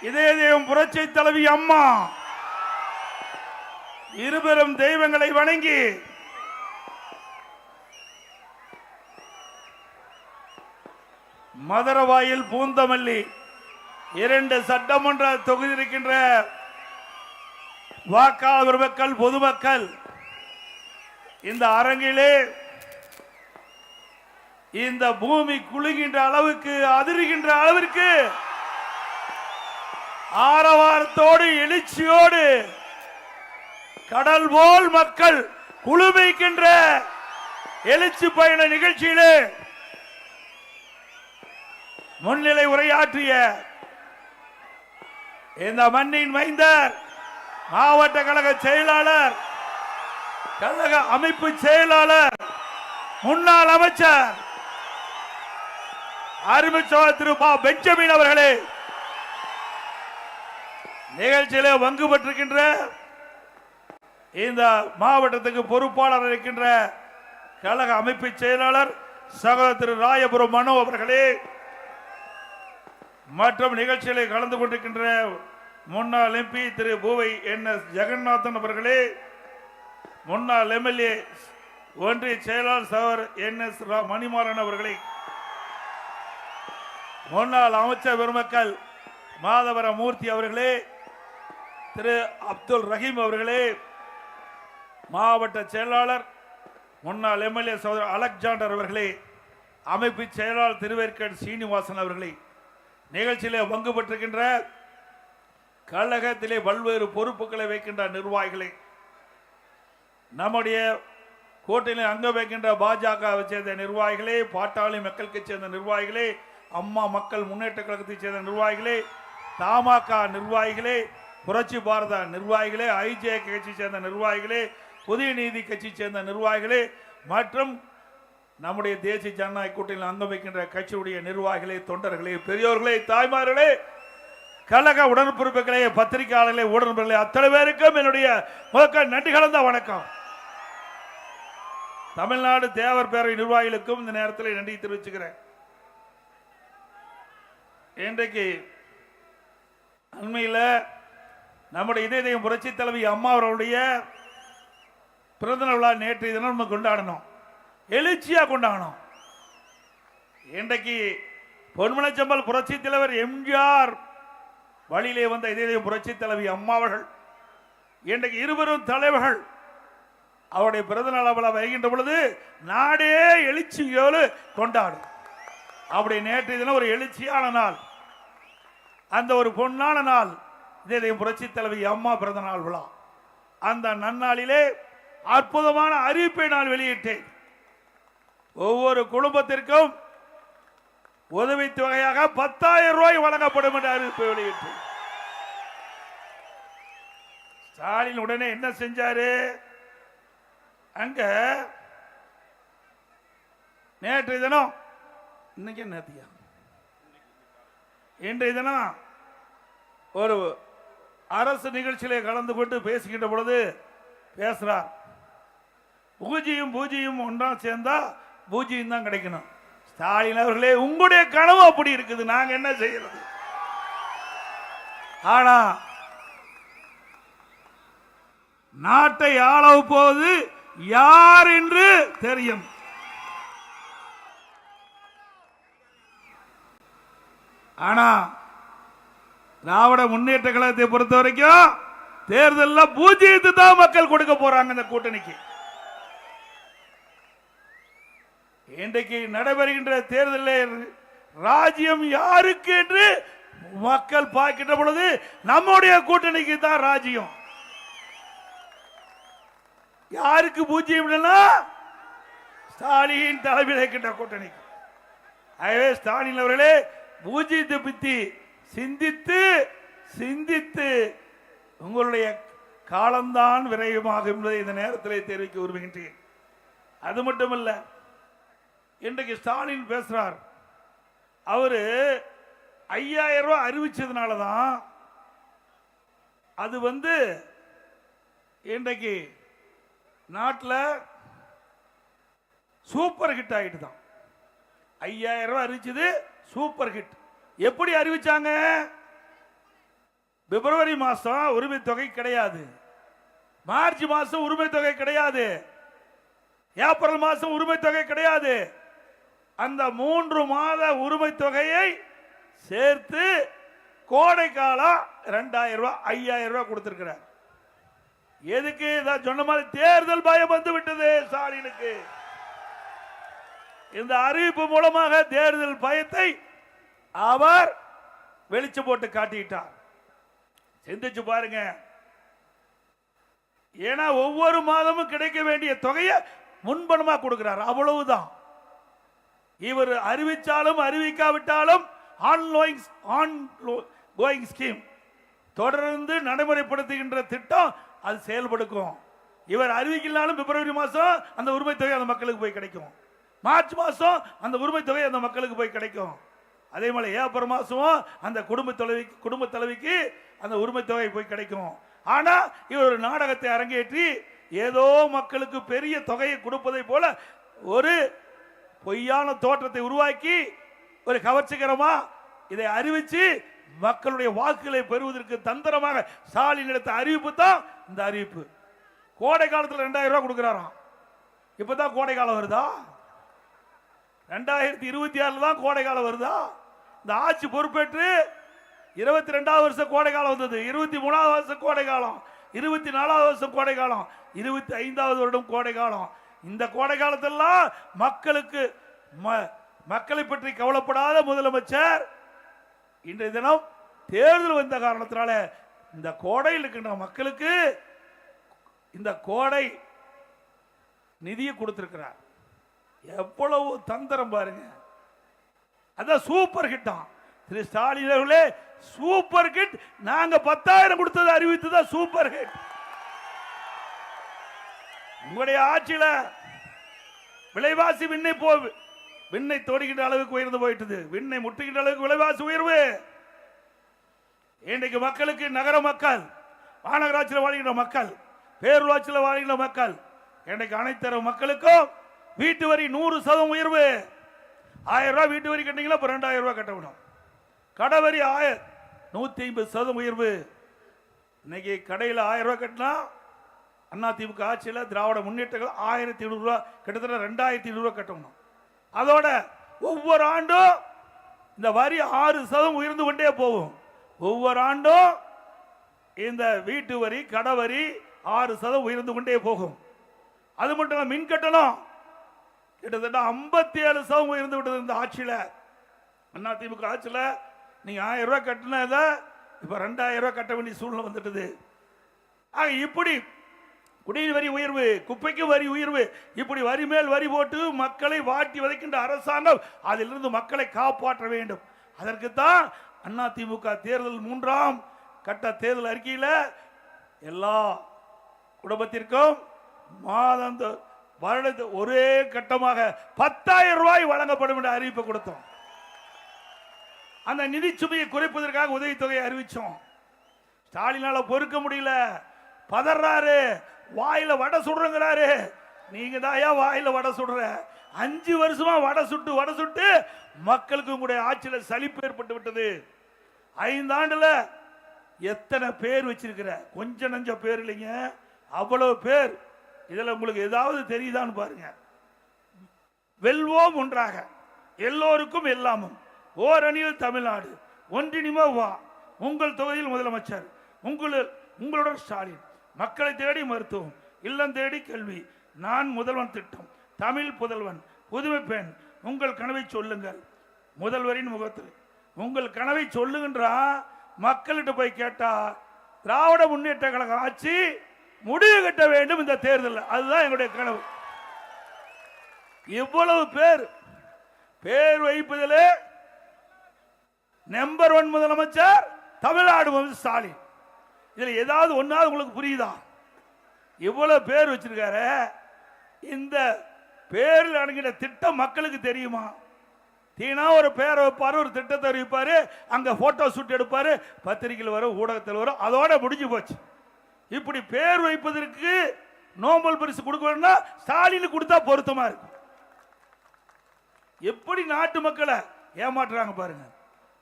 இதே தெய்வம் புரட்சி தலைவி அம்மா இருபெரும் தெய்வங்களை வணங்கி மதுரவாயில் பூந்தமல்லி 2 சட்டமன்ற தொகுதி இருக்கின்ற வாக்காளர் மக்கள் பொதுமக்கள் இந்த அரங்கிலே இந்த பூமி குலுகின்ற அளவுக்கு அதிர்கின்ற அளவிற்கு ஆரவாரத்தோடு எழுச்சியோடு கடல் போல் மக்கள் குழுமைக்கின்ற எழுச்சி பயண நிகழ்ச்சியிலே முன்னிலை உரையாற்றிய இந்த மண்ணின் மைந்தர் மாவட்ட கழக செயலாளர் கழக அமைப்பு செயலாளர் முன்னாள் அமைச்சர் அருமைச்சோழர் திரு பா பெஞ்சமின் அவர்களே, நிகழ்ச்சியிலே பங்கு பெற்றிருக்கின்ற இந்த மாவட்டத்துக்கு பொறுப்பாளர் இருக்கின்ற கழக அமைப்பு செயலாளர் சகோதரர் திரு ராயபுரம் மனோ அவர்களே, மற்றும் நிகழ்ச்சிகளை கலந்து கொண்டிருக்கின்ற முன்னாள் எம்பி திரு பூவை NS ஜெகநாதன் அவர்களே, முன்னாள் MLA ஒன்றிய செயலாளர் சகோதரர் NS மணிமாறன் அவர்களே, முன்னாள் அமைச்சர் பெருமக்கள் மாதவர மூர்த்தி அவர்களே, திரு அப்துல் ரஹீம் அவர்களே, மாவட்ட செயலாளர் முன்னாள் MLA சகோதரர் அலெக்சாண்டர் அவர்களே, அமைப்பு செயலாளர் திருவேற்காடு சீனிவாசன் அவர்களே, நிகழ்ச்சியிலே பங்கு பெற்றிருக்கின்ற கழகத்திலே பல்வேறு பொறுப்புகளை வைக்கின்ற நிர்வாகிகளை, நம்முடைய கூட்டணி அங்க வைக்கின்ற பாஜகவை சேர்ந்த நிர்வாகிகளே, பாட்டாளி மக்கள் கட்சி சேர்ந்த நிர்வாகிகளே, அம்மா மக்கள் முன்னேற்ற கழகத்தை சேர்ந்த நிர்வாகிகளே, தமாக நிர்வாகிகளே, புரட்சி பாரத நிர்வாகிகளே, IJK கட்சி சேர்ந்த நிர்வாகிகளே, புதிய நீதி கட்சி சேர்ந்த நிர்வாகிகளே, மற்றும் நம்முடைய தேசிய ஜனநாயக கூட்டணியில் அங்கம் வைக்கின்ற கட்சியுடைய நிர்வாகிகளே, தொண்டர்களே, பெரியோர்களே, தாய்மார்களே, கழக உடன்பிறப்புகளே, பத்திரிகையாளர்களே, ஊடகங்களே, அத்தனை பேருக்கும் என்னுடைய முதற்க நன்றி கலந்த வணக்கம். தமிழ்நாடு தேவர் பேரவை நிர்வாகிகளுக்கும் இந்த நேரத்தில் நன்றி தெரிவிச்சுக்கிறேன். இன்றைக்கு அண்மையில் நம்முடைய இதய தெய்வம் புரட்சி தலைவி அம்மா அவர்களுடைய பிறந்த விழா நேற்றைய தினம் நம்ம கொண்டாடணும், எழுச்சியா கொண்டாடணும். இன்றைக்கு பொன்மனச்சம்பல் புரட்சி தலைவர் MGR வழியிலே வந்த இதய தெய்வம் புரட்சி தலைவி அம்மா அவர்கள் இன்றைக்கு இருவரும் தலைவர்கள் அவருடைய பிறந்தநாள் விழா வைகின்ற பொழுது நாடே எழுச்சியோடு கொண்டாடும். அப்படி நேற்றைய தினம் ஒரு எழுச்சியான நாள், அந்த ஒரு பொன்னான நாள் இதய தெய்வம் புரட்சி தலைவி அம்மா பிறந்த நாள் விழா. அந்த நன்னாளிலே அற்புதமான அறிவிப்பை நான் வெளியிட்டேன். ஒவ்வொரு குடும்பத்திற்கும் உதவித்தொகையாக 10,000 ரூபாய் வழங்கப்படும் என்ற அறிவிப்பை வெளியிட்டேன். ஸ்டாலின் உடனே என்ன செஞ்சாரு, அங்க நேற்றைய தினம் இன்னைக்கு நேத்தியா இன்றைய தினம் ஒரு அரசு நிகழ்ச்சியிலே கலந்து கொண்டு பேசுகின்ற பொழுது பேசுறார், பூஜ்ஜியம் பூஜ்ஜியம் ஒன்றா சேர்ந்தா பூஜ்ஜியம் தான் கிடைக்கணும். ஸ்டாலின் அவர்களே, உங்களுடைய கனவு அப்படி இருக்குது, நாங்க என்ன செய்யறது? ஆனா நாட்டை ஆள போவது யார் என்று தெரியும். ஆனா திராவிட முன்னேற்ற கழகத்தை பொறுத்த வரைக்கும் தேர்தலில் பூஜ்ஜியத்தை தான் மக்கள் கொடுக்க போறாங்க இந்த கூட்டணிக்கு. இன்றைக்கு நடைபெறுகின்ற தேர்தலில் ராஜ்யம் யாருக்கு என்று மக்கள் பார்க்கின்ற பொழுது நம்முடைய கூட்டணிக்கு தான் ராஜ்யம். யாருக்கு பூஜ்ஜியம் இல்லைன்னா ஸ்டாலின் தலைமையில் இருக்கின்ற கூட்டணிக்கு. ஆகவே ஸ்டாலின் அவர்களே, பூஜ்ஜியத்தை பற்றி சிந்தித்து சிந்தித்து உங்களுடைய காலம்தான் விரைவாகும் என்பதை இந்த நேரத்தில் தெரிவிக்க விரும்புகின்றேன். அது மட்டுமல்ல, இன்றைக்கு ஸ்டாலின் பேசுறார், அவரு 5,000 ரூபாய் அறிவிச்சதுனாலதான் அது இன்றைக்கு நாட்டில் சூப்பர் ஹிட் ஆகிட்டு தான். 5,000 ரூபாய் அறிவிச்சது சூப்பர் ஹிட். எப்படி அறிவிச்சாங்க? பிப்ரவரி மாசம் உரிமை தொகை கிடையாது, மார்ச் மாசம் உரிமை தொகை கிடையாது, ஏப்ரல் மாசம் உரிமை தொகை கிடையாது. அந்த 3 மாத உரிமை தொகையை சேர்த்து கோடை காலம் 2000 ரூபாய் 5000 ரூபாய் கொடுத்திருக்கிறார். எதுக்கு? சொன்ன மாதிரி தேர்தல் பயம் வந்து விட்டது ஸ்டாலினுக்கு. இந்த அறிவிப்பு மூலமாக தேர்தல் பயத்தை அவர் வெளிச்சம் போட்டு காட்டிட்டார். சிந்திச்சு பாருங்க. ஏன்னா ஒவ்வொரு மாதமும் கிடைக்க வேண்டிய தொகையை முன்பணமா கொடுக்கிறார், அவ்வளவுதான். இவர் அறிவிச்சாலும் அறிவிக்காவிட்டாலும் ஆன்கோயிங் ஸ்கீம் தொடர்ந்து நடைமுறைப்படுத்துகின்ற திட்டம் அது செயல்படுக்கும். இவர் அறிவிக்கலாலும் பிப்ரவரி மாசம் அந்த உரிமை தொகை அந்த மக்களுக்கு போய் கிடைக்கும், மார்ச் மாசம் அந்த உரிமை தொகை அந்த மக்களுக்கு போய் கிடைக்கும். அதே மாதிரி ஏப்ரல் மாசமும் அந்த குடும்ப தலைவிக்கு அந்த உரிமை தொகை போய் கிடைக்கும். ஆனா இவர் ஒரு நாடகத்தை அரங்கேற்றி ஏதோ மக்களுக்கு பெரிய தொகையை கொடுப்பதை போல ஒரு பொய்யான தோற்றத்தை உருவாக்கி ஒரு கவர்ச்சிகரமா இதை அறிவிச்சு மக்களுடைய வாக்குகளை பெறுவதற்கு தந்திரமாக ஸ்டாலின் எடுத்த அறிவிப்பு தான் இந்த அறிவிப்பு. கோடை காலத்தில் 2000 ரூபாய் கொடுக்கிறாராம். இப்பதான் கோடை காலம் வருதா? 2026 தான் கோடை காலம் வருதா? இந்த ஆட்சி பொறுப்பேற்று 22வது வருஷம் கோடை காலம் வந்தது, 23வது வருஷம் கோடை காலம், 24வது வருஷம் கோடை காலம், 25வது வருடம் கோடை காலம். இந்த கோடை காலத்தெல்லாம் மக்களை பற்றி கவலைப்படாத முதலமைச்சர் இன்றைய தினம் தேர்தல் வந்த காரணத்தினால இந்த கோடையில் இருக்கின்ற மக்களுக்கு இந்த கோடை நிதியை கொடுத்திருக்கிறார். எவ்வளவு தந்திரம் பாருங்க. அதான் சூப்பர் ஹிட்டா திரு ஸ்டாலின் அவர்களே, சூப்பர் ஹிட். நாங்க 10,000 கொடுத்தது அறிவித்ததான் சூப்பர் ஹிட். உங்களுடைய ஆட்சியில விலைவாசி விண்ணை தோடுகின்ற அளவுக்கு உயர்ந்து போயிட்டது, விண்ணை முட்டுகின்ற அளவுக்கு விலைவாசி உயர்வு. இன்றைக்கு மக்களுக்கு நகர மக்கள், மாநகராட்சியில் வாழ்கின்ற மக்கள், பேரூராட்சியில் வாழ்கின்ற மக்கள், இன்றைக்கு அனைத்து மக்களுக்கும் வீட்டு வரி 100% உயர்வு. 1000 ரூபாய் வீட்டு வரி கட்டினீங்களா, 2000 ரூபாய் கட்டணும். கடை வரி 150% உயர்வு. இன்னைக்கு கடையில் 1000 ரூபாய் கட்டினா அதிமுக ஆட்சியில் திராவிட முன்னேற்றங்கள் 1500 ரூபாய், கிட்டத்தட்ட 2500 ரூபாய் கட்டணும். அதோட ஒவ்வொரு ஆண்டும் இந்த வரி 6% உயர்ந்து கொண்டே போகும். ஒவ்வொரு ஆண்டும் இந்த வீட்டு வரி கடை வரி 6% உயர்ந்து கொண்டே போகும். அது மட்டும் இல்ல, மின் கட்டணம் கிட்டத்தட்ட 57% உயர்ந்து விட்டது இந்த ஆட்சியில. அதிமுக ஆட்சியில நீங்க 1000 ரூபாய் கட்டினத இப்ப 2000 ரூபாய் கட்ட வேண்டிய சூழ்நிலை வந்துட்டது. இப்படி குடிநீர் வரி உயர்வு, குப்பைக்கு வரி உயர்வு, இப்படி வரி மேல் வரி போட்டு மக்களை வாட்டி வதைக்கின்ற அரசாங்கம் அதிலிருந்து மக்களை காப்பாற்ற வேண்டும். அதற்குத்தான் அதிமுக தேர்தல் 3ஆம் கட்ட தேர்தல் அறிக்கையில் எல்லா குடும்பத்திற்கும் மாதம் வருடத்து ஒரே கட்டமாக 10,000 ரூபாய் வழங்கப்படும் என்ற அறிவிப்பை கொடுத்தோம். அந்த நிதி சுமையை குறைப்பதற்காக உதவித்தொகையை அறிவிச்சோம். ஸ்டாலினால பொறுக்க முடியல, பதறாரு, வாயில வடை சுடுறாரு. நீங்க தான் வாயில வடை சுடுற. 5 வருஷமா வடை சுட்டு மக்களுக்கு உங்களுடைய ஆட்சியில் சலிப்பு ஏற்பட்டு விட்டது. 5 ஆண்டுல எத்தனை பேர் வச்சிருக்கிற? கொஞ்ச நஞ்ச பேர் இல்லைங்க, அவ்வளவு பேர். இதுல உங்களுக்கு ஏதாவது தெரியுதான்னு பாருங்க. வெல்வோம் ஒன்றாக, எல்லோருக்கும் எல்லாமும், ஓரணியில் தமிழ்நாடு, ஒன்றினிமோ வா, உங்கள் தொகுதியில் முதலமைச்சர், உங்களுடன் ஸ்டாலின், மக்களை தேடி மருத்துவம், இல்லம் தேடி கல்வி, நான் முதல்வன் திட்டம், தமிழ் புதல்வன், புதுமை பெண், உங்கள் கனவை சொல்லுங்கள். முதல்வரின் முகத்தில் உங்கள் கனவை சொல்லுகின்றா. மக்கள்கிட்ட போய் கேட்டா திராவிட முன்னேற்ற கழக ஆட்சி முடிவு கட்ட வேண்டும் இந்த தேர்தல். அதுதான் எங்களுடைய கனவு. இவ்வளவு பேர் வைப்பதிலே நம்பர் 1 முதலமைச்சர் தமிழ்நாடு ஸ்டாலின். இதுல ஏதாவது ஒன்னாவது உங்களுக்கு புரியுதா? இவ்வளவு பேர் வச்சிருக்காரு. இந்த பேரில் அடங்கின திட்டம் மக்களுக்கு தெரியுமா? தீனா ஒரு பேரை வைப்பாரு, ஒரு திட்டத்தை அறிவிப்பாரு, அங்க போட்டோ ஷூட் எடுப்பாரு, பத்திரிகையில் வரும், ஊடகத்தில் வரும், அதோட முடிஞ்சு போச்சு. இப்படி பேர் வைப்பதற்கு நோபல் பரிசு கொடுக்கணும்னா ஸ்டாலின் கொடுத்தா பொருத்தமா இருக்கும். எப்படி நாட்டு மக்களை ஏமாற்றுறாங்க பாருங்க.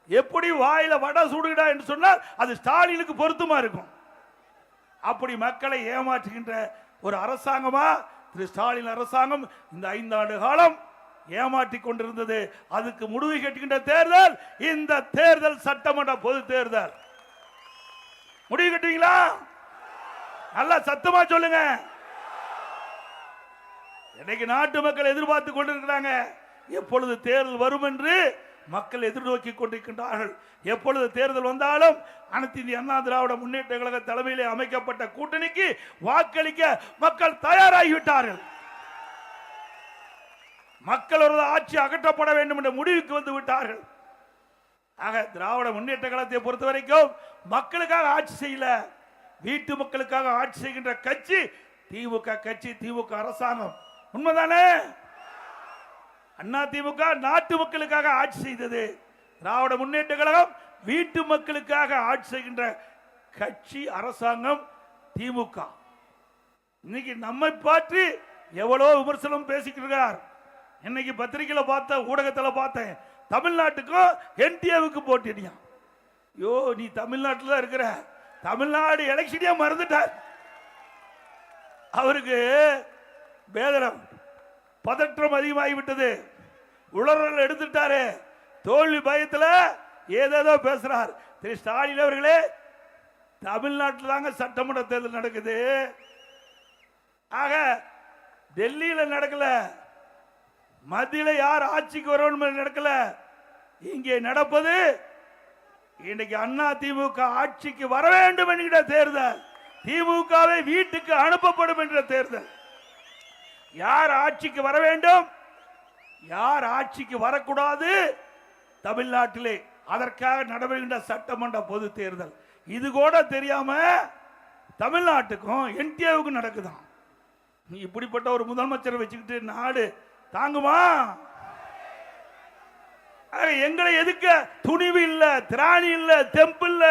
எப்படி வாயில வடை சுடுடா என்று சொன்னால் அது ஸ்டாலினுக்கு பொருத்தமா இருக்கும். அப்படி மக்களை ஏமாற்றுகின்ற ஒரு அரசாங்கமா திரு ஸ்டாலின் அரசாங்கம் இந்த 5 ஆண்டு காலம் ஏமாற்றி கொண்டிருந்தது. அதுக்கு முடிவு கட்டுகின்ற தேர்தல் இந்த தேர்தல், சட்டமன்ற பொது தேர்தல். முடிவு கட்டுவீங்களா? நல்லா சத்தமா சொல்லுங்க. இன்னைக்கு நாட்டு மக்கள் எதிர்பார்த்து கொண்டிருக்கிறாங்க. எப்பொழுது தேர்தல் வரும் என்று மக்கள் எதிர்நோக்கி கொண்டிருக்கின்றார்கள். எப்பொழுது தேர்தல் வந்தாலும் அனைத்து இந்திய அண்ணா திராவிட முன்னேற்ற கழக தலைமையிலே அமைக்கப்பட்ட கூட்டணிக்கு வாக்களிக்க மக்கள் தயாராகிவிட்டார்கள். மக்கள் ஒரு ஆட்சி அகற்றப்பட வேண்டும் என்ற முடிவுக்கு வந்து விட்டார்கள். ஆக திராவிட முன்னேற்ற கழகத்தை பொறுத்த வரைக்கும் மக்களுக்காக ஆட்சி செய்யல, வீட்டு மக்களுக்காக ஆட்சி செய்கின்ற கட்சி திமுக கட்சி, திமுக அரசாங்கம். உண்மைதானே? அண்ணா திமுக நாட்டு மக்களுக்காக ஆட்சி செய்தது. திராவிட முன்னேற்ற கழகம் வீட்டு மக்களுக்காக ஆட்சி செய்கின்ற கட்சி, அரசாங்கம் திமுக. இன்னைக்கு நம்மை பற்றி எவ்வளவு விமர்சனம் பேசிக்கிறார். இன்னைக்கு பத்திரிகையில பார்த்த, ஊடகத்தில் பார்த்தேன், தமிழ்நாட்டுக்கும் என்டிஏவுக்கு போட்டியா. யோ, நீ தமிழ்நாட்டில் இருக்கிற, தமிழ்நாடு எலெக்ஷனே மறந்துட்டார். அவருக்கு வேதனம், பதற்றம் அதிகமாகிவிட்டது. உளறல் எடுத்துட்டாரு. தோல்வி பயத்தில் ஏதேதோ பேசுறார். திரு ஸ்டாலின் அவர்களே, தமிழ்நாட்டில் தாங்க சட்டமன்ற தேர்தல் நடக்குது. ஆக டெல்லியில் நடக்கல, மத்தியில் யார் ஆட்சிக்கு வரணும் நடக்கல. இங்கே நடப்பது இன்னைக்கு அண்ணா திமுக ஆட்சிக்கு வர வேண்டும் என்கிற தேர்தல், திமுகவை வீட்டுக்கு அனுப்பப்படும் என்ற தேர்தல். யார் ஆட்சிக்கு வர வேண்டும், யார் ஆட்சிக்கு வரக்கூடாது தமிழ்நாட்டிலே, அதற்காக நடைபெறுகின்ற சட்டமன்ற பொது தேர்தல். இது கூட தெரியாம தமிழ்நாட்டுக்கும் என்டிஏவுக்கும் நடக்குதான். இப்படிப்பட்ட ஒரு முதலமைச்சரை வச்சுக்கிட்டு நாடு தாங்குமா? எங்களை எதுக்க துணிவு இல்ல, திராணி இல்ல, தெம்பு இல்ல.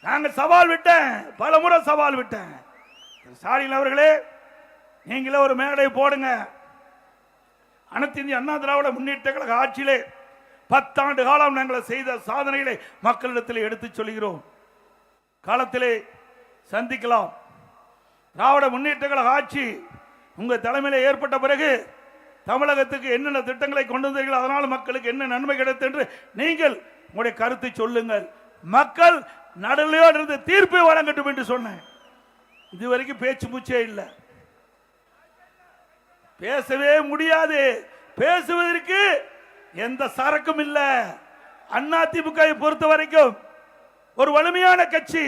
நாங்க சவால் விட்டேன், பல முறை சவால் விட்டேன். ஸ்டாலின் அவர்களே, நீங்களே ஒரு மேடை போடுங்க. அனைத்து இந்திய அண்ணா திராவிட முன்னேற்ற கழக ஆட்சியிலே 10 ஆண்டு காலம் நாங்கள் செய்த சாதனைகளை மக்களிடத்தில் எடுத்து சொல்கிறோம். காலத்திலே சந்திக்கலாம். திராவிட முன்னேற்ற கழக ஆட்சி உங்க தலைமையில் ஏற்பட்ட பிறகு தமிழகத்துக்கு என்னென்ன திட்டங்களை கொண்டு வந்தீர்கள், அதனால் மக்களுக்கு என்ன நன்மை கிடைத்தது என்று நீங்கள் உங்களுடைய கருத்தை சொல்லுங்கள். மக்கள் நடுநிலையோடு இருந்து தீர்ப்பை வழங்கட்டும் என்று சொன்னேன். இதுவரைக்கும் பேச்சு மூச்சே இல்லை, பேசவே முடியாது. பேசுவதற்கு எந்த சரக்கும் இல்லை. அண்ணா திமுகவை பொறுத்த வரைக்கும் ஒரு வலிமையான கட்சி,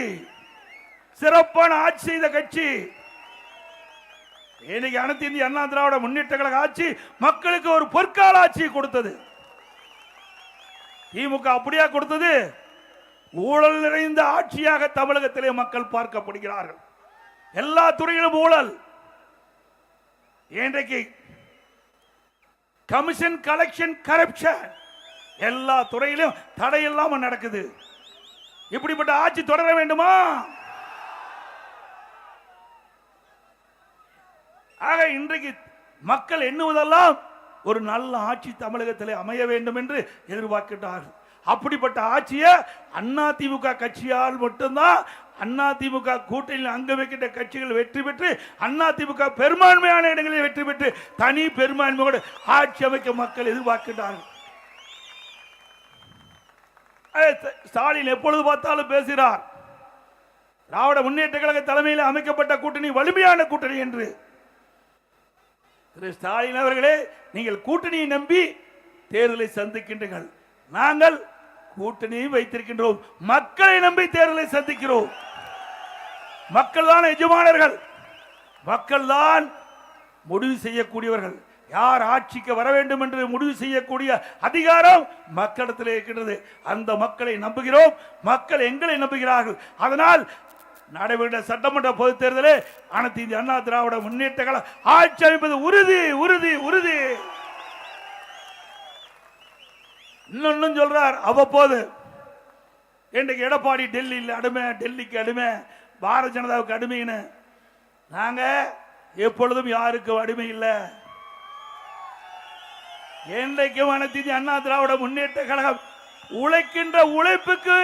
சிறப்பான ஆட்சி செய்த கட்சி. இன்னைக்கு அனைத்து இந்திய அண்ணா திராவிட முன்னேற்ற கழக ஆட்சி மக்களுக்கு ஒரு பொற்கால ஆட்சி கொடுத்தது. திமுக அப்படியா கொடுத்தது? ஊழல் நிறைந்த ஆட்சியாக தமிழகத்திலே மக்கள் பார்க்கப்படுகிறார்கள். எல்லா துறையிலும் ஊழல். இன்றைக்கு கமிஷன், கலெக்ஷன், கரப்ஷன் எல்லா துறையிலும் தடையில்லாம நடக்குது. இப்படிப்பட்ட ஆட்சி தொடர வேண்டுமா? ஆக இன்றைக்கு மக்கள் எண்ணுவதெல்லாம் ஒரு நல்ல ஆட்சி தமிழகத்திலே அமைய வேண்டும் என்று எதிர்பார்க்கிறார்கள். அப்படிப்பட்ட ஆட்சியை அண்ணா திமுக கட்சியால் மட்டும்தான், அண்ணா திமுக கூட்டணியில் அங்கம் வைக்கின்ற கட்சிகள் வெற்றி பெற்று, அண்ணா திமுக பெரும்பான்மையான இடங்களில் வெற்றி பெற்று தனி பெரும்பான்மையோடு ஆட்சி அமைக்க மக்கள் எதிர்பார்க்கிறார்கள். ஸ்டாலின் எப்பொழுது பார்த்தாலும் பேசுகிறார், திராவிட முன்னேற்ற கழக தலைமையில் அமைக்கப்பட்ட கூட்டணி வலிமையான கூட்டணி என்று. திரு ஸ்டாலின் அவர்களே, நீங்கள் கூட்டணியை நம்பி தேர்தலை சந்திக்கின்றீர்கள். நாங்கள் கூட்டணியை வைத்திருக்கின்றோம், மக்களை நம்பி தேர்தலை சந்திக்கிறோம். மக்கள் தான் எஜமானர்கள், மக்கள் தான் முடிவு செய்யக்கூடியவர்கள். யார் ஆட்சிக்கு வர வேண்டும் என்று முடிவு செய்யக்கூடிய அதிகாரம் மக்களிடத்தில் இருக்கின்றது. அந்த மக்களை நம்புகிறோம், மக்கள் எங்களை நம்புகிறார்கள். அதனால் நடைபெற்ற சட்டமன்ற பொதுத் தேர்தலில் அனைத்து இந்திய அண்ணா திராவிட முன்னேற்ற கழகம் ஆட்சி அமைப்பது உறுதி, உறுதி, உறுதி. இன்னொன்னு சொல்றார் அவ்வப்போது, இன்றைக்கு எடப்பாடி டெல்லியில் அடிமை, டெல்லிக்கு அடிமை, பாரதிய ஜனதாவுக்கு அடிமைன்னு. நாங்க எப்பொழுதும் யாருக்கும் அடிமை இல்லை. என்றைக்கும் அனைத்து இந்திய அண்ணா திராவிட முன்னேற்ற கழகம் உழைக்கின்ற உழைப்புக்கு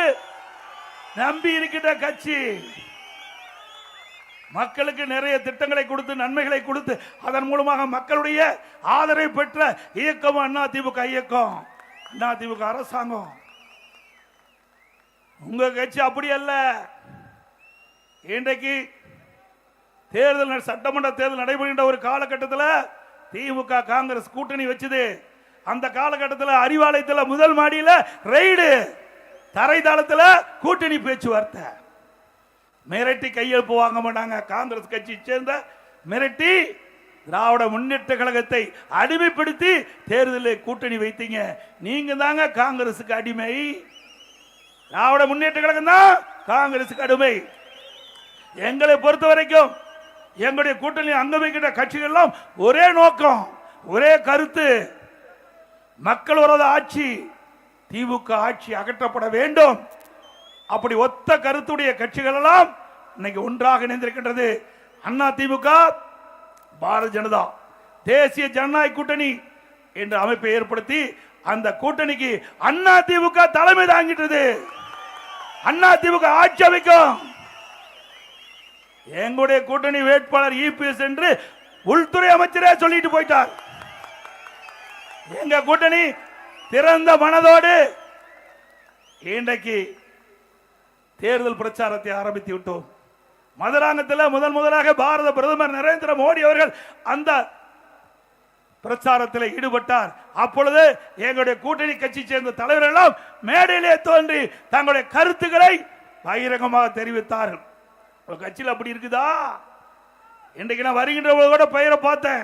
நம்பி இருக்கின்ற கட்சி. மக்களுக்கு நிறைய திட்டங்களை கொடுத்து நன்மைகளை கொடுத்து அதன் மூலமாக மக்களுடைய ஆதரவை பெற்ற இயக்கம் அதிமுக இயக்கம், அதிமுக அரசாங்கம். உங்க கட்சி அப்படி அல்ல. இன்றைக்கு தேர்தல், சட்டமன்ற தேர்தல் நடைபெறுகின்ற ஒரு காலகட்டத்தில் திமுக காங்கிரஸ் கூட்டணி வச்சது. அந்த காலகட்டத்தில் அறிவாலயத்தில் முதல் மாடியில் ரெய்டு, தரைதளத்தில் கூட்டணி பேச்சுவார்த்தை. மிரட்டி கையெழுப்பு வாங்க மாட்டாங்க. காங்கிரஸ் கட்சி சேர்ந்த மிரட்டி திராவிட முன்னேற்ற கழகத்தை அடிமைப்படுத்தி தேர்தலில் கூட்டணி வைத்தீங்க. நீங்க தாங்க காங்கிரசுக்கு அடிமை. திராவிட முன்னேற்ற கழகம் தான் காங்கிரசுக்கு அடிமை. எங்களை பொறுத்த வரைக்கும் எங்களுடைய கூட்டணி அங்க வைக்கின்ற கட்சிகள் எல்லாம் ஒரே நோக்கம், ஒரே கருத்து. மக்கள் விரோத ஆட்சி, திமுக ஆட்சி அகற்றப்பட வேண்டும். அப்படி ஒத்த கருத்துடைய கட்சிகள் எல்லாம் இன்னைக்கு ஒன்றாக இணைந்திருக்கின்றது. அண்ணா திமுக, பாரதிய ஜனதா தேசிய ஜனநாயக கூட்டணி என்ற அமைப்பை ஏற்படுத்தி அந்த கூட்டணிக்கு அண்ணா திமுக தலைமை தாங்கிட்டது. அண்ணா திமுக ஆட்சி அமைக்கும். எங்களுடைய கூட்டணி வேட்பாளர் இபிஎஸ் என்று உள்துறை அமைச்சரே சொல்லிட்டு போயிட்டார். எங்க கூட்டணி திறந்த மனதோடு இன்றைக்கு தேர்தல் பிரச்சாரத்தை ஆரம்பித்து விட்டோம். மதுராங்கத்தில் முதலாக பாரத பிரதமர் நரேந்திர மோடி அவர்கள் அந்த பிரச்சாரத்தில் ஈடுபட்டார். அப்பொழுது எங்களுடைய கூட்டணி கட்சி சேர்ந்த தலைவர்கள் எல்லாம் மேடையிலே தோன்றி தங்களுடைய கருத்துக்களை பகிரங்கமாக தெரிவித்தார்கள். கட்சியில் அப்படி இருக்குதா? இன்றைக்கு நான் வருகின்றவர்களோட பெயரை பார்த்தேன்,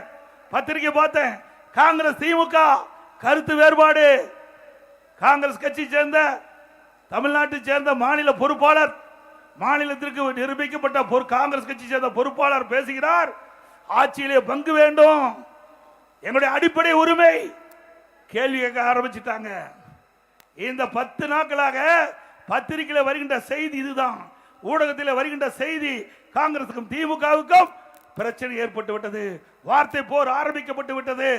பத்திரிகை பார்த்தேன். காங்கிரஸ் திமுக கருத்து வேறுபாடு. காங்கிரஸ் கட்சி சேர்ந்த தமிழ்நாட்டை சேர்ந்த மாநில பொறுப்பாளர், மாநிலத்திற்கு நிரூபிக்கப்பட்ட காங்கிரஸ் கட்சி சேர்ந்த பொறுப்பாளர் பேசுகிறார், ஆட்சியிலே பங்கு வேண்டும், எங்களுடைய அடிப்படை உரிமை. கேள்வி கேட்க ஆரம்பிச்சுட்டாங்க. இந்த 10 நாட்களாக பத்திரிகையில் வருகின்ற செய்தி இதுதான். ஊடகத்தில் வருகின்ற செய்தி, காங்கிரசுக்கும் திமுகவுக்கும் பிரச்சனை ஏற்பட்டு விட்டது, வார்த்தை போர் ஆரம்பிக்கப்பட்டு விட்டது,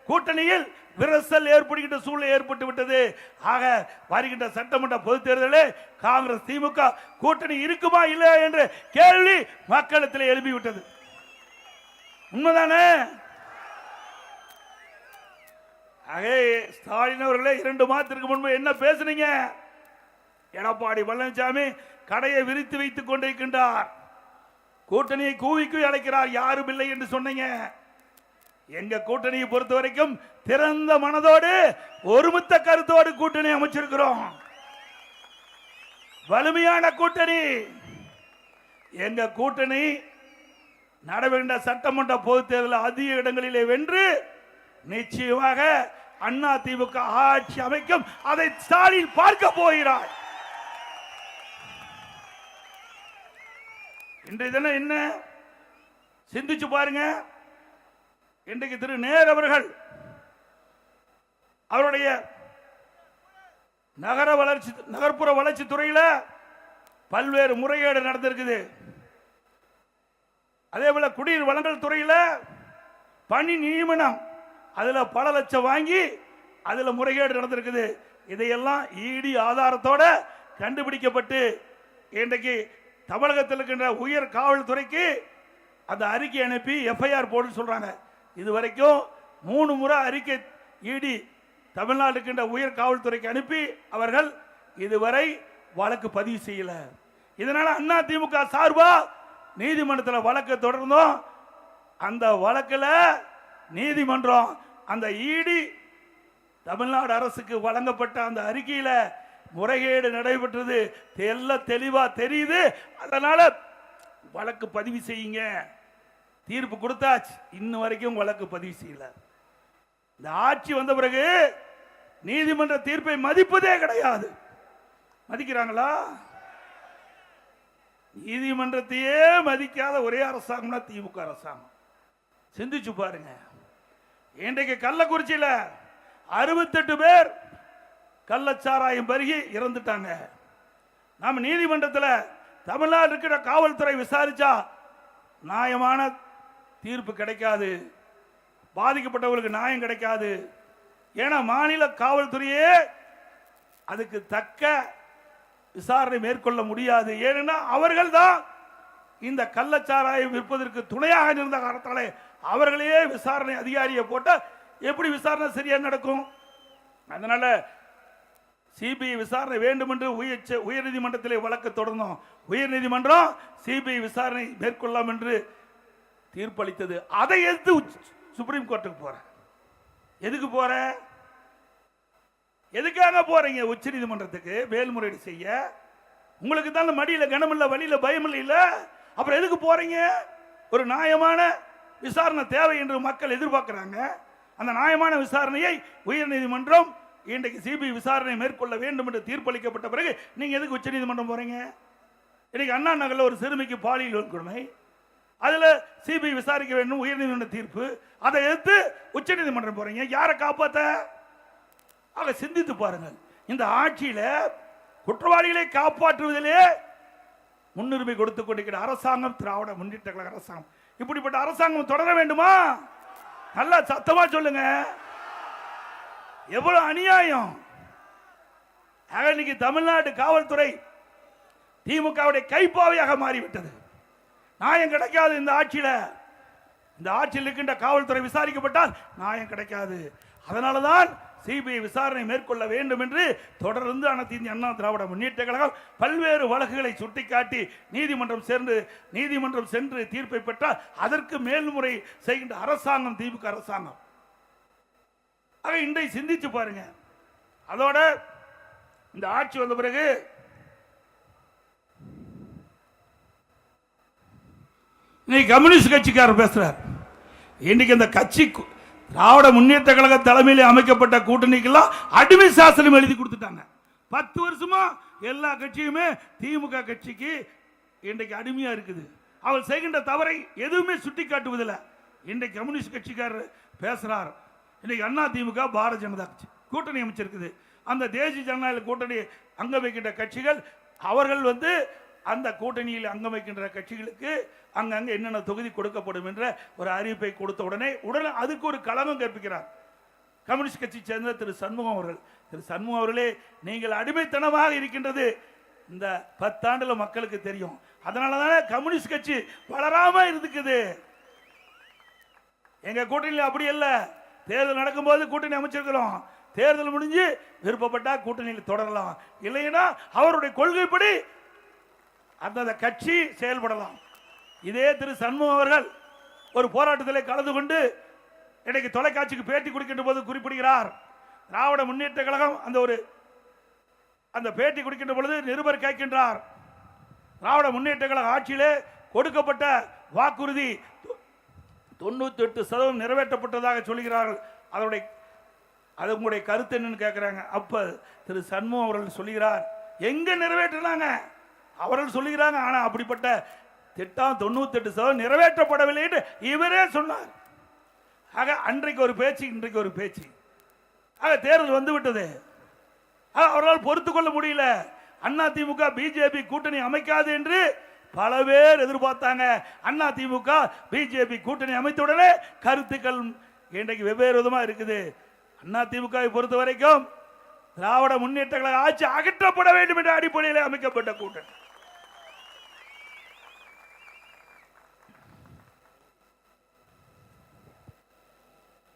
கூட்டணியில் விரசல் ஏற்படுகின்ற சூழ்நிலை ஏற்பட்டு விட்டது. ஆக வருகின்ற சட்டமன்ற பொதுத் தேர்தலில் காங்கிரஸ் திமுக கூட்டணி இருக்குமா இல்லையா என்ற கேள்வி மக்களிடத்தில் எழுப்பிவிட்டது. உண்மைதானே? ஆகவே ஸ்டாலின் அவர்களே 2 மாதத்திற்கு முன்பு என்ன பேசுனீங்க? எடப்பாடி பழனிசாமி கடையை விரித்து வைத்துக் கொண்டிருக்கின்றார், கூட்டணியை கூவிக்கு அழைக்கிறார், யாரும் இல்லை என்று சொன்னீங்க. எங்க கூட்டணியை பொறுத்த வரைக்கும் திறந்த மனதோடு ஒருமித்த கருத்தோடு கூட்டணி அமைச்சிருக்கிறோம். வலிமையான கூட்டணி. எங்க கூட்டணி நடைபெறுகின்ற சட்டமன்ற பொதுத் தேர்தலில் அதிக இடங்களிலே வென்று நிச்சயமாக அண்ணா திமுக ஆட்சி அமைக்கும். அதை ஸ்டாலின் பார்க்க போகிறார். இன்றைய தினம் என்ன சிந்திச்சு பாருங்க. இன்றைக்கு திரு நேரு அவர்கள் அவருடைய நகர்ப்புற வளர்ச்சி துறையில் பல்வேறு முறைகேடு நடந்திருக்குது. அதே போல குடிநீர் வழங்கல் துறையில் பணி நியமனம், அதுல பல லட்சம் வாங்கி அதுல முறைகேடு நடந்திருக்குது. இதையெல்லாம் இடி ஆதாரத்தோட கண்டுபிடிக்கப்பட்டு இன்றைக்கு தமிழகத்தில் இருக்கின்ற உயர் காவல்துறைக்கு அந்த அறிக்கை அனுப்பி எஃப்ஐஆர் போடு சொல்றாங்க. இதுவரைக்கும் 3 முறை அறிக்கை இடி தமிழ்நாடு இருக்கின்ற உயர் காவல்துறைக்கு அனுப்பி அவர்கள் இதுவரை வழக்கு பதிவு செய்யல. இதனால அண்ணா திமுக சார்பா நீதிமன்றத்தில் வழக்கு தொடர்ந்தோம். அந்த வழக்கில் நீதிமன்றம் அந்த இடி தமிழ்நாடு அரசுக்கு வழங்கப்பட்ட அந்த அறிக்கையில முறைகேடு நடைபெற்றது எல்லாம் தெளிவா தெரியுது. அதனால வழக்கு பதிவு செய்யுங்க, தீர்ப்பு கொடுத்தாச்சு. இன்னும் வரைக்கும் வழக்கு பதிவு செய்யல. இந்த ஆட்சி வந்த பிறகு நீதிமன்ற தீர்ப்பை மதிப்பதே கிடையாது. மதிக்கிறாங்களா? நீதிமன்றத்தையே மதிக்காத ஒரே அரசாங்கம்னா திமுக அரசாங்கம். சிந்திச்சு பாருங்க. இன்றைக்கு கள்ளக்குறிச்சியில் 68 பேர் கள்ளச்சாராயம் பருகி இறந்துட்டாங்க. நாம நீதிமன்றத்தில் தமிழ்நாடு இருக்கிற காவல்துறை விசாரிச்சா நியாயமான தீர்ப்பு கிடைக்காது, பாதிக்கப்பட்டவர்களுக்கு நியாயம் கிடைக்காது. ஏன்னா மாநில காவல்துறையே அதுக்கு தக்க விசாரணை மேற்கொள்ள முடியாது. ஏனென்னா அவர்கள் தான் இந்த கள்ளச்சாராயம் விற்பதற்கு துணையாக இருந்த காரணத்தாலே அவர்களே விசாரணை அதிகாரியை போட்டால் எப்படி விசாரணை சரியா நடக்கும்? அதனால சிபிஐ விசாரணை வேண்டும் என்று உயர்நீதிமன்றத்திலே வழக்கு தொடர்ந்தோம். உயர்நீதிமன்றம் சிபிஐ விசாரணை மேற்கொள்ளலாம் என்று தீர்ப்பளித்தது. அதை எதிர்த்து சுப்ரீம் கோர்ட்டுக்கு போற. எதுக்கு போற? எதுக்காக போறீங்க உச்ச நீதிமன்றத்துக்கு மேல்முறையீடு செய்ய? உங்களுக்கு தான் மடியில கனமில்ல, வழியில பயம் இல்ல, அப்புறம் எதுக்கு போறீங்க? ஒரு நியாயமான விசாரணை தேவை என்று மக்கள் எதிர்பார்க்கிறாங்க. அந்த நியாயமான விசாரணையை உயர்நீதிமன்றம் இன்றைக்கு சிபிஐ விசாரணை மேற்கொள்ள வேண்டும் என்று தீர்ப்பளிக்கப்பட்ட பிறகு நீங்க எதுக்கு உச்ச நீதிமன்றம் போறீங்க? இன்னைக்கு அண்ணா நகர்ல ஒரு சிறுமிக்கு பாலியல் வன்கொடுமை, அதுல சிபிஐ விசாரிக்க வேண்டும் உயர்நீதிமன்ற தீர்ப்பு, அதை எதிர்த்து உச்ச நீதிமன்றம் போறீங்க. யாரை காப்பாத்த? ஆக சிந்தித்து பாருங்கள். இந்த ஆட்சியில குற்றவாளிகளை காப்பாற்றுவதிலே முன்னுரிமை கொடுத்துக் கொண்டிருக்கிற அரசாங்கம் திராவிட முன்னேற்ற கழக அரசாங்கம். இப்படிப்பட்ட அரசாங்கம் தொடர வேண்டுமா? நல்லா சத்தமா சொல்லுங்க. எவ்வளவு அநியாயம்! இன்னைக்கு தமிழ்நாடு காவல்துறை திமுகவுடைய கைப்பாவையாக மாறிவிட்டது. நியாயம் கிடைக்காது இந்த ஆட்சியில. இந்த ஆட்சியில் இருக்கின்ற காவல்துறை விசாரிக்கப்பட்டால் நியாயம் கிடைக்காது. அதனாலதான் சிபிஐ விசாரணை மேற்கொள்ள வேண்டும் என்று தொடர்ந்து அனைத்து இந்திய அண்ணா திராவிட முன்னேற்ற கழகம் பல்வேறு வழக்குகளை சுட்டிக்காட்டி நீதிமன்றம் சென்று தீர்ப்பை பெற்றால் அதற்கு மேல்முறை செய்கின்ற அரசாங்கம் திமுக அரசாங்கம். ஆக இன்றை சிந்திச்சு பாருங்க. அதோட இந்த ஆட்சி வந்த பிறகு இன்னைக்கு கம்யூனிஸ்ட் கட்சிக்காரர் பேசுறார். இன்னைக்கு இந்த கட்சி திராவிட முன்னேற்ற கழக தலைமையில் அமைக்கப்பட்ட கூட்டணிக்கெல்லாம் அடிமை சாசனம் எழுதி கொடுத்துட்டாங்க. 10 வருஷமா எல்லா கட்சியுமே திமுக கட்சிக்கு இன்றைக்கு அடிமையா இருக்குது. அவள் செய்கின்ற தவறை எதுவுமே சுட்டி காட்டுவதில்லை. இன்றைக்கு கம்யூனிஸ்ட் கட்சிக்காரர் பேசுறார். இன்னைக்கு அண்ணா திமுக பாரதிய ஜனதா கட்சி கூட்டணி அமைச்சிருக்குது. அந்த தேசிய ஜனநாயக கூட்டணி அங்க வைக்கின்ற கட்சிகள் அவர்கள் அந்த கூட்டணியில் அங்கம் வைக்கின்ற கட்சிகளுக்கு அங்கங்க என்னென்ன தொகுதி கொடுக்கப்படும் என்ற ஒரு அறிவிப்பை கொடுத்த உடனே அதுக்கு ஒரு களங்கம் கற்பிக்கிறார் கம்யூனிஸ்ட் கட்சி சேர்ந்த திரு சண்முகம் அவர்கள். திரு சண்முகம் அவர்களே, நீங்கள் அடிமைத்தனமாக இருக்கின்றது இந்த 10 ஆண்டுல மக்களுக்கு தெரியும். அதனாலதானே கம்யூனிஸ்ட் கட்சி வளராம இருக்குது. எங்க கூட்டணியில் அப்படி அல்ல. தேர்தல் நடக்கும்போது கூட்டணி அமைச்சிருக்கிறோம். தேர்தல் முடிஞ்சு விருப்பப்பட்டா கூட்டணியில் தொடரலாம், இல்லைன்னா அவருடைய கொள்கைப்படி அந்த கட்சி செயல்படலாம். இதே திரு சண்முகம் அவர்கள் ஒரு போராட்டத்தில் கலந்து கொண்டு இன்றைக்கு தொலைக்காட்சிக்கு பேட்டி கொடுக்கின்ற போது குறிப்பிடுகிறார். திராவிட முன்னேற்ற கழகம் அந்த பேட்டி கொடுக்கின்ற பொழுது நிருபர் கேட்கின்றார், திராவிட முன்னேற்ற கழக ஆட்சியிலே கொடுக்கப்பட்ட வாக்குறுதி 98% நிறைவேற்றப்பட்டதாக சொல்கிறார்கள். அது உங்களுடைய கருத்து என்னன்னு கேட்கிறாங்க. அப்ப திரு சண்முகம் அவர்கள் சொல்லுகிறார், எங்க நிறைவேற்றினாங்க அவர்கள் சொல்லுகிறாங்க, ஆனா அப்படிப்பட்ட திட்டம் 98% நிறைவேற்றப்படவில்லை என்று இவரே சொன்னார். ஆக அன்றைக்கு ஒரு பேச்சு, இன்றைக்கு ஒரு பேச்சு. ஆக தேர்தல் வந்து விட்டது. அவர்களால் பொறுத்துக் கொள்ள முடியல. அண்ணா திமுக பிஜேபி கூட்டணி அமைக்காது என்று பல பேர் எதிர்பார்த்தாங்க. அண்ணா திமுக பிஜேபி கூட்டணி அமைத்தவுடனே கருத்துக்கள் இன்றைக்கு வெவ்வேறு விதமா இருக்குது. அண்ணா திமுகவை பொறுத்த வரைக்கும் திராவிட முன்னேற்ற கழக ஆட்சி அகற்றப்பட வேண்டும் என்ற அடிப்படையில் அமைக்கப்பட்ட கூட்டணி.